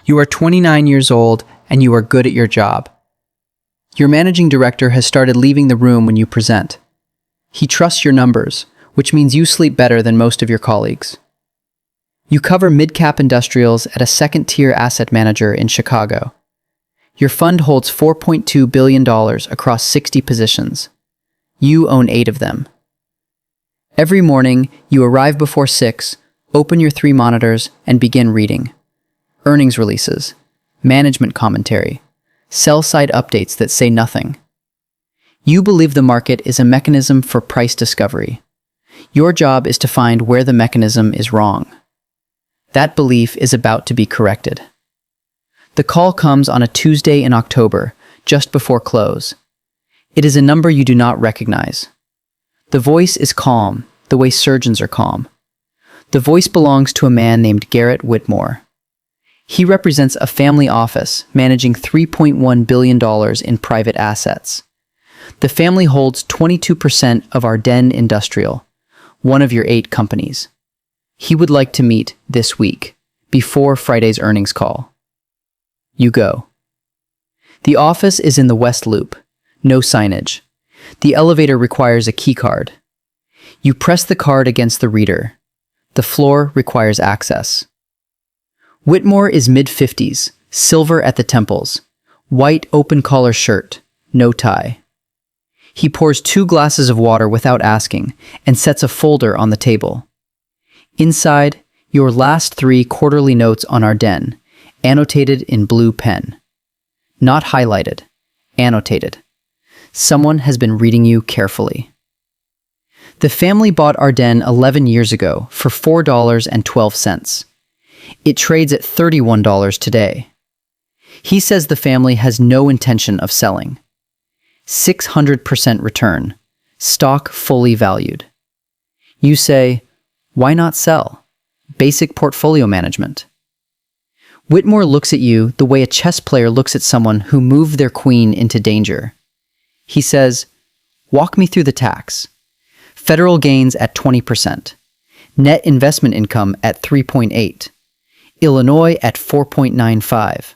You are 29 years old and you are good at your job. Your managing director has started leaving the room when you present. He trusts your numbers, which means you sleep better than most of your colleagues. You cover mid-cap industrials at a second-tier asset manager in Chicago. Your fund holds $4.2 billion across 60 positions. You own 8 of them. Every morning, you arrive before 6, open your 3 monitors, and begin reading. Earnings releases, management commentary, sell-side updates that say nothing. You believe the market is a mechanism for price discovery. Your job is to find where the mechanism is wrong. That belief is about to be corrected. The call comes on a Tuesday in October, just before close. It is a number you do not recognize. The voice is calm, the way surgeons are calm. The voice belongs to a man named Garrett Whitmore. He represents a family office managing $3.1 billion in private assets. The family holds 22% of Ardennes Industrial, one of your 8 companies. He would like to meet this week, before Friday's earnings call. You go. The office is in the West Loop. No signage. The elevator requires a key card. You press the card against the reader. The floor requires access. Whitmore is mid-50s, silver at the temples, white open-collar shirt, no tie. He pours 2 glasses of water without asking and sets a folder on the table. Inside, your last 3 quarterly notes on Ardennes, annotated in blue pen. Not highlighted, annotated. Someone has been reading you carefully. The family bought Ardennes 11 years ago for $4.12. It trades at $31 today. He says the family has no intention of selling. 600% return, stock fully valued. You say, why not sell? Basic portfolio management. Whitmore looks at you the way a chess player looks at someone who moved their queen into danger. He says, walk me through the tax. Federal gains at 20%. Net investment income at 3.8. Illinois at 4.95.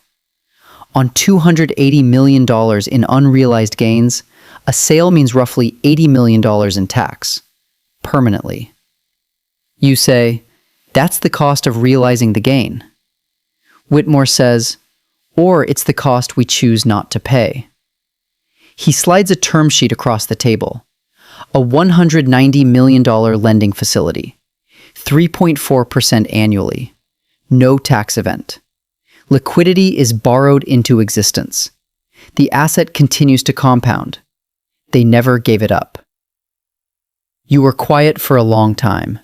On $280 million in unrealized gains, a sale means roughly $80 million in tax. Permanently. You say, that's the cost of realizing the gain. Whitmore says, or it's the cost we choose not to pay. He slides a term sheet across the table. A $190 million lending facility. 3.4% annually. No tax event. Liquidity is borrowed into existence. The asset continues to compound. They never gave it up. You were quiet for a long time.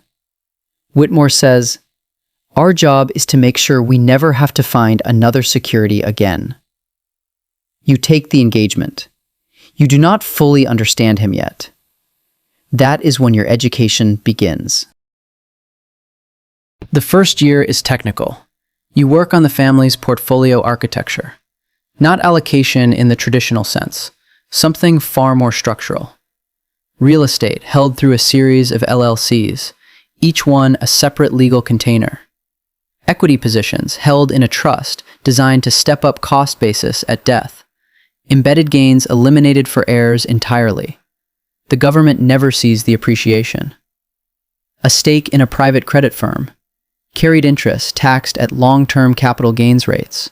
Whitmore says, our job is to make sure we never have to find another security again. You take the engagement. You do not fully understand him yet. That is when your education begins. The first year is technical. You work on the family's portfolio architecture. Not allocation in the traditional sense, something far more structural. Real estate held through a series of LLCs, each one a separate legal container. Equity positions held in a trust designed to step up cost basis at death. Embedded gains eliminated for heirs entirely. The government never sees the appreciation. A stake in a private credit firm. Carried interest taxed at long-term capital gains rates.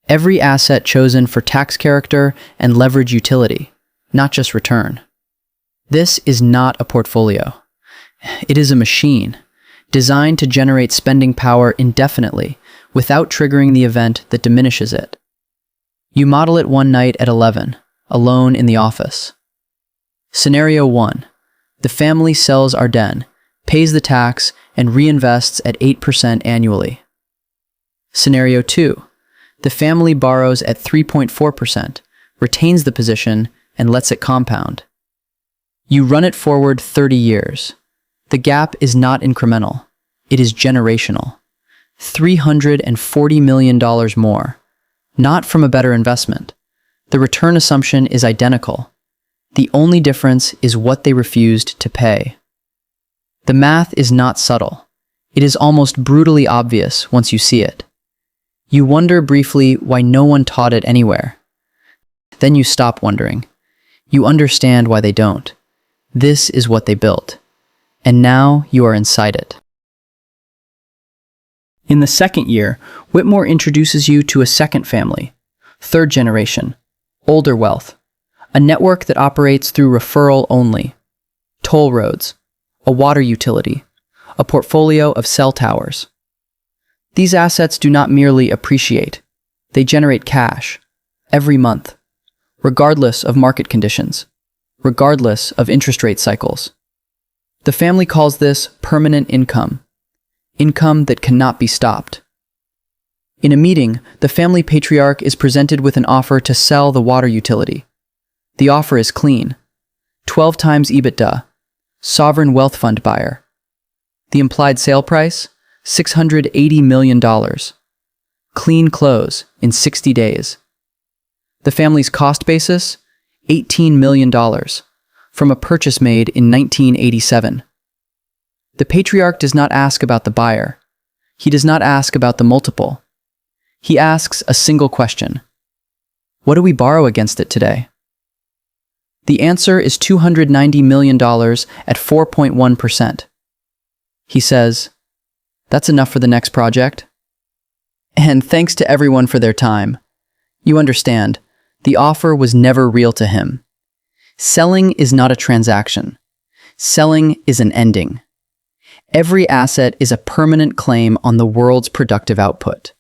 Every asset chosen for tax character and leverage utility, not just return. This is not a portfolio. It is a machine, designed to generate spending power indefinitely without triggering the event that diminishes it. You model it one night at 11, alone in the office. Scenario 1. The family sells Ardennes, pays the tax, and reinvests at 8% annually. Scenario 2. The family borrows at 3.4%, retains the position, and lets it compound. You run it forward 30 years. The gap is not incremental. It is generational. $340 million more. Not from a better investment. The return assumption is identical. The only difference is what they refused to pay. The math is not subtle. It is almost brutally obvious once you see it. You wonder briefly why no one taught it anywhere. Then you stop wondering. You understand why they don't. This is what they built. And now you are inside it. In the second year, Whitmore introduces you to a second family, third generation, older wealth, a network that operates through referral only, toll roads, a water utility, a portfolio of cell towers. These assets do not merely appreciate, they generate cash every month, regardless of market conditions, regardless of interest rate cycles. The family calls this permanent income, income that cannot be stopped. In a meeting, the family patriarch is presented with an offer to sell the water utility. The offer is clean. 12 times EBITDA, sovereign wealth fund buyer. The implied sale price, $680 million. Clean close in 60 days. The family's cost basis, $18 million, from a purchase made in 1987. The patriarch does not ask about the buyer. He does not ask about the multiple. He asks a single question. What do we borrow against it today? The answer is $290 million at 4.1%. He says, that's enough for the next project. And thanks to everyone for their time. You understand, the offer was never real to him. Selling is not a transaction. Selling is an ending. Every asset is a permanent claim on the world's productive output.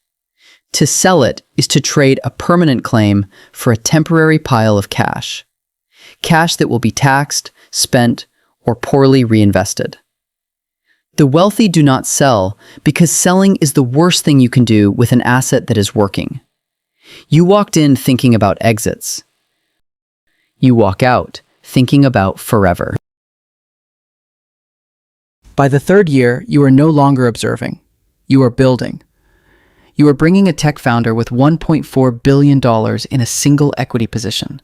To sell it is to trade a permanent claim for a temporary pile of cash. Cash that will be taxed, spent, or poorly reinvested. The wealthy do not sell because selling is the worst thing you can do with an asset that is working. You walked in thinking about exits. You walk out thinking about forever. By the third year, you are no longer observing. You are building. You are bringing a tech founder with $1.4 billion in a single equity position.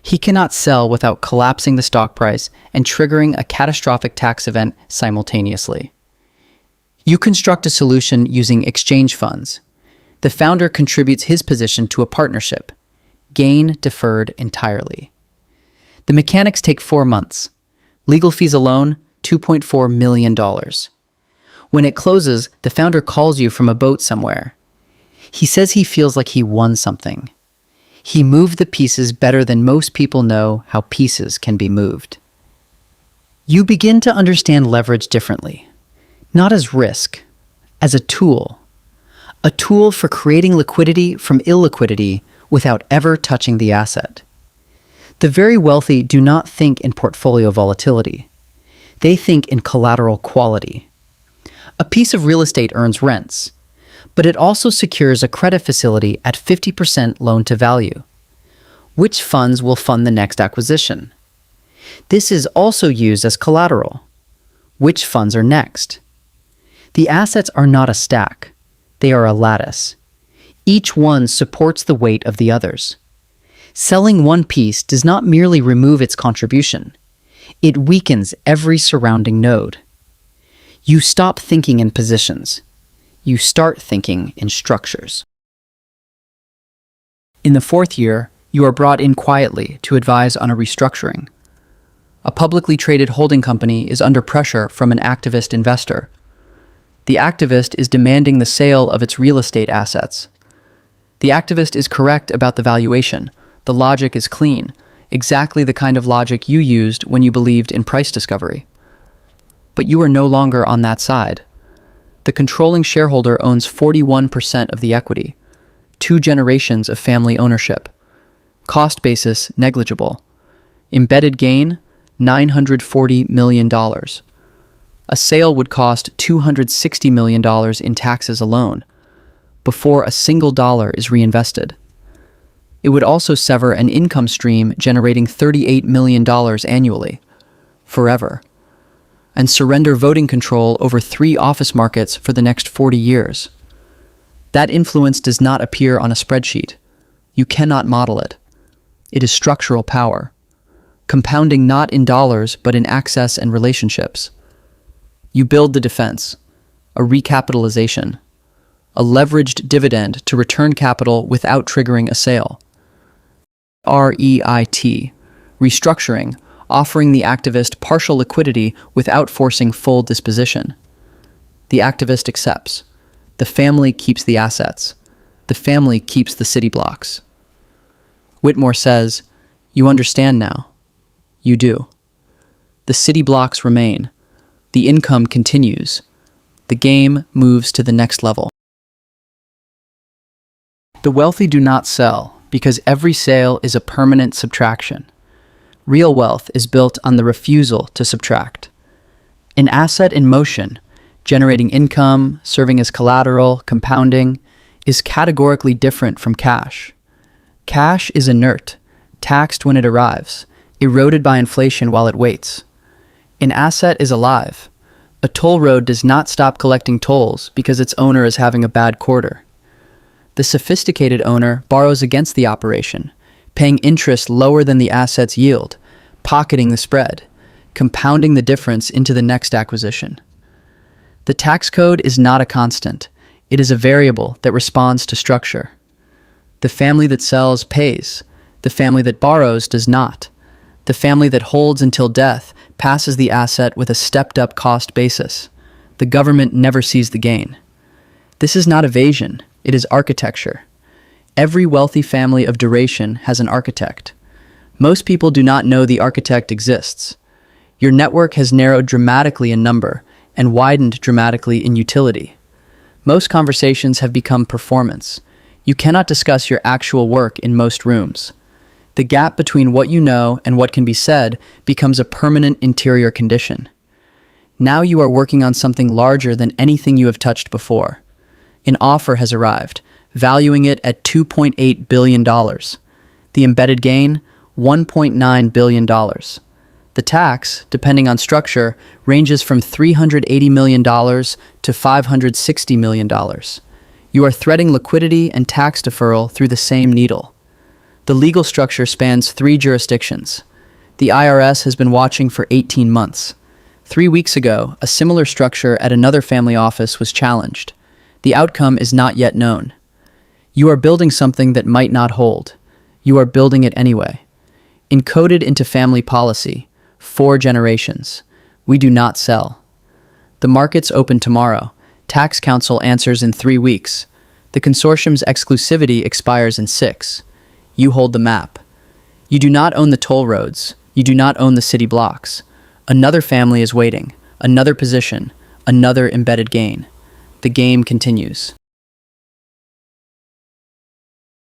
He cannot sell without collapsing the stock price and triggering a catastrophic tax event simultaneously. You construct a solution using exchange funds. The founder contributes his position to a partnership, gain deferred entirely. The mechanics take 4 months. Legal fees alone, $2.4 million. When it closes, the founder calls you from a boat somewhere. He says he feels like he won something. He moved the pieces better than most people know how pieces can be moved. You begin to understand leverage differently, not as risk, as a tool for creating liquidity from illiquidity without ever touching the asset. The very wealthy do not think in portfolio volatility. They think in collateral quality. A piece of real estate earns rents, but it also secures a credit facility at 50% loan to value. Which funds will fund the next acquisition? This is also used as collateral. Which funds are next? The assets are not a stack. They are a lattice. Each one supports the weight of the others. Selling one piece does not merely remove its contribution. It weakens every surrounding node. You stop thinking in positions. You start thinking in structures. In the fourth year, you are brought in quietly to advise on a restructuring. A publicly traded holding company is under pressure from an activist investor. The activist is demanding the sale of its real estate assets. The activist is correct about the valuation. The logic is clean, exactly the kind of logic you used when you believed in price discovery. But you are no longer on that side. The controlling shareholder owns 41% of the equity, 2 generations of family ownership. Cost basis negligible. Embedded gain, $940 million. A sale would cost $260 million in taxes alone, before a single dollar is reinvested. It would also sever an income stream generating $38 million annually, forever, and surrender voting control over 3 office markets for the next 40 years. That influence does not appear on a spreadsheet. You cannot model it. It is structural power, compounding not in dollars but in access and relationships. You build the defense, a recapitalization, a leveraged dividend to return capital without triggering a sale. REIT, restructuring, offering the activist partial liquidity without forcing full disposition. The activist accepts. The family keeps the assets. The family keeps the city blocks. Whitmore says, "You understand now." You do. The city blocks remain. The income continues. The game moves to the next level. The wealthy do not sell because every sale is a permanent subtraction. Real wealth is built on the refusal to subtract. An asset in motion, generating income, serving as collateral, compounding, is categorically different from cash. Cash is inert, taxed when it arrives, eroded by inflation while it waits. An asset is alive. A toll road does not stop collecting tolls because its owner is having a bad quarter. The sophisticated owner borrows against the operation, paying interest lower than the asset's yield, pocketing the spread, compounding the difference into the next acquisition. The tax code is not a constant. It is a variable that responds to structure. The family that sells pays. The family that borrows does not. The family that holds until death passes the asset with a stepped-up cost basis. The government never sees the gain. This is not evasion. It is architecture. Every wealthy family of duration has an architect. Most people do not know the architect exists. Your network has narrowed dramatically in number and widened dramatically in utility. Most conversations have become performance. You cannot discuss your actual work in most rooms. The gap between what you know and what can be said becomes a permanent interior condition. Now you are working on something larger than anything you have touched before. An offer has arrived, valuing it at $2.8 billion. The embedded gain, $1.9 billion. The tax, depending on structure, ranges from $380 million to $560 million. You are threading liquidity and tax deferral through the same needle. The legal structure spans 3 jurisdictions. The IRS has been watching for 18 months. 3 weeks ago, a similar structure at another family office was challenged. The outcome is not yet known. You are building something that might not hold. You are building it anyway. Encoded into family policy, 4 generations. We do not sell. The markets open tomorrow. Tax counsel answers in 3 weeks. The consortium's exclusivity expires in 6. You hold the map. You do not own the toll roads. You do not own the city blocks. Another family is waiting. Another position. Another embedded gain. The game continues.